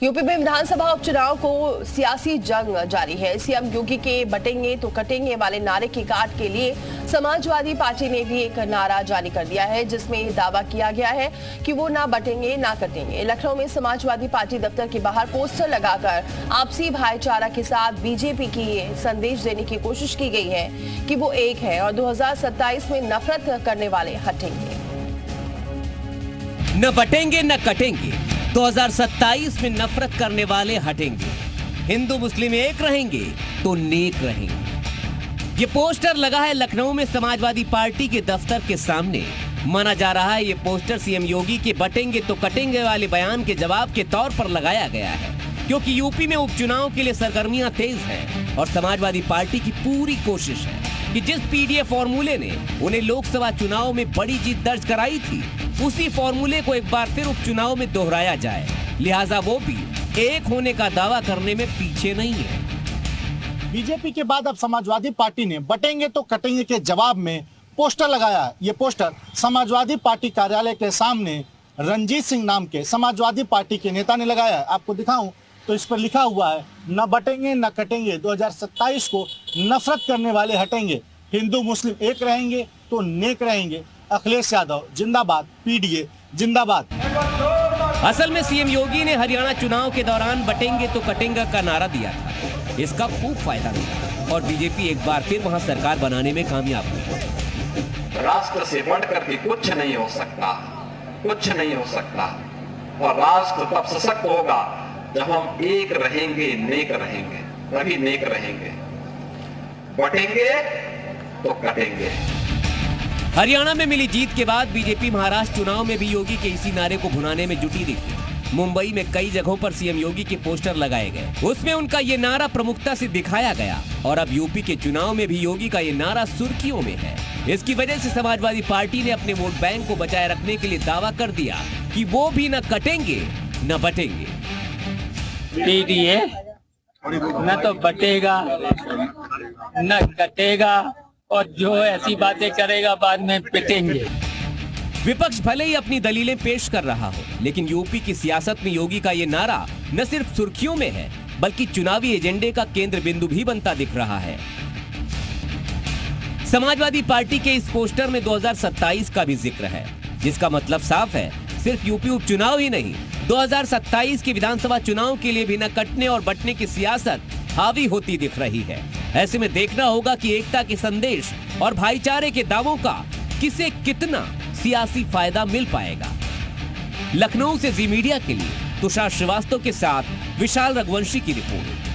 UP में विधानसभा उपचुनाव को सियासी जंग जारी है। सीएम योगी के बटेंगे तो कटेंगे वाले नारे की काट के लिए समाजवादी पार्टी ने भी एक नारा जारी कर दिया है, जिसमें दावा किया गया है कि वो ना बटेंगे ना कटेंगे। लखनऊ में समाजवादी पार्टी दफ्तर के बाहर पोस्टर लगाकर आपसी भाईचारा के साथ बीजेपी की ये संदेश देने की कोशिश की गई है कि वो एक है और 2027 में नफरत करने वाले हटेंगे। न बटेंगे न कटेंगे, 2027 में नफरत करने वाले हटेंगे। हिंदू मुस्लिम एक रहेंगे तो नेक रहेंगे। ये पोस्टर लगा है लखनऊ में समाजवादी पार्टी के दफ्तर के सामने। माना जा रहा है ये पोस्टर सीएम योगी के बटेंगे तो कटेंगे वाले बयान के जवाब के तौर पर लगाया गया है, क्योंकि यूपी में उपचुनाव के लिए सरगर्मियां तेज हैं और समाजवादी पार्टी की पूरी कोशिश है कि जिस पीडीए फॉर्मूले ने उन्हें लोकसभा चुनाव में बड़ी जीत दर्ज कराई थी, उसी फॉर्मूले को एक बार फिर उपचुनाव में दोहराया जाए। लिहाजा वो भी एक होने का दावा करने में पीछे नहीं है। बीजेपी के बाद अब समाजवादी पार्टी ने बटेंगे तो कटेंगे के जवाब में पोस्टर लगाया। ये पोस्टर समाजवादी पार्टी कार्यालय के सामने रंजीत सिंह नाम के समाजवादी पार्टी के नेता ने लगाया है। आपको दिखाऊं तो इस पर लिखा हुआ है, न बटेंगे न कटेंगे, 2027 को नफरत करने वाले हटेंगे। हिंदू मुस्लिम एक रहेंगे तो नेक रहेंगे। अखिलेश यादव जिंदाबाद, पीडीए जिंदाबाद। असल में सीएम योगी ने हरियाणा चुनाव के दौरान बटेंगे तो कटेंगे का नारा दिया था। इसका खूब फायदा मिला और बीजेपी एक बार फिर वहां सरकार बनाने में कामयाब हुई। राष्ट्र से बढ़कर के कुछ नहीं हो सकता, कुछ नहीं हो सकता। और राष्ट्र तब सशक्त होगा जब हम एक रहेंगे, नेक रहेंगे, तभी नेक रहेंगे। बटेंगे तो कटेंगे। हरियाणा में मिली जीत के बाद बीजेपी महाराष्ट्र चुनाव में भी योगी के इसी नारे को भुनाने में जुटी दिखी। मुंबई में कई जगहों पर सीएम योगी के पोस्टर लगाए गए, उसमें उनका ये नारा प्रमुखता से दिखाया गया और अब यूपी के चुनाव में भी योगी का ये नारा सुर्खियों में है। इसकी वजह से समाजवादी पार्टी ने अपने वोट बैंक को बचाए रखने के लिए दावा कर दिया कि वो भी न कटेंगे न बटेंगे। पीडीए न तो बटेगा न कटेगा और जो ऐसी बातें करेगा बाद में पिटेंगे। विपक्ष भले ही अपनी दलीलें पेश कर रहा हो, लेकिन यूपी की सियासत में योगी का ये नारा न सिर्फ सुर्खियों में है, बल्कि चुनावी एजेंडे का केंद्र बिंदु भी बनता दिख रहा है। समाजवादी पार्टी के इस पोस्टर में 2027 का भी जिक्र है, जिसका मतलब साफ है, सिर्फ यूपी उपचुनाव ही नहीं, 2027 के विधानसभा चुनाव के लिए भी न कटने और बटने की सियासत हावी होती दिख रही है। ऐसे में देखना होगा कि एकता के संदेश और भाईचारे के दावों का किसे कितना सियासी फायदा मिल पाएगा। लखनऊ से जी मीडिया के लिए तुषार श्रीवास्तव के साथ विशाल रघुवंशी की रिपोर्ट।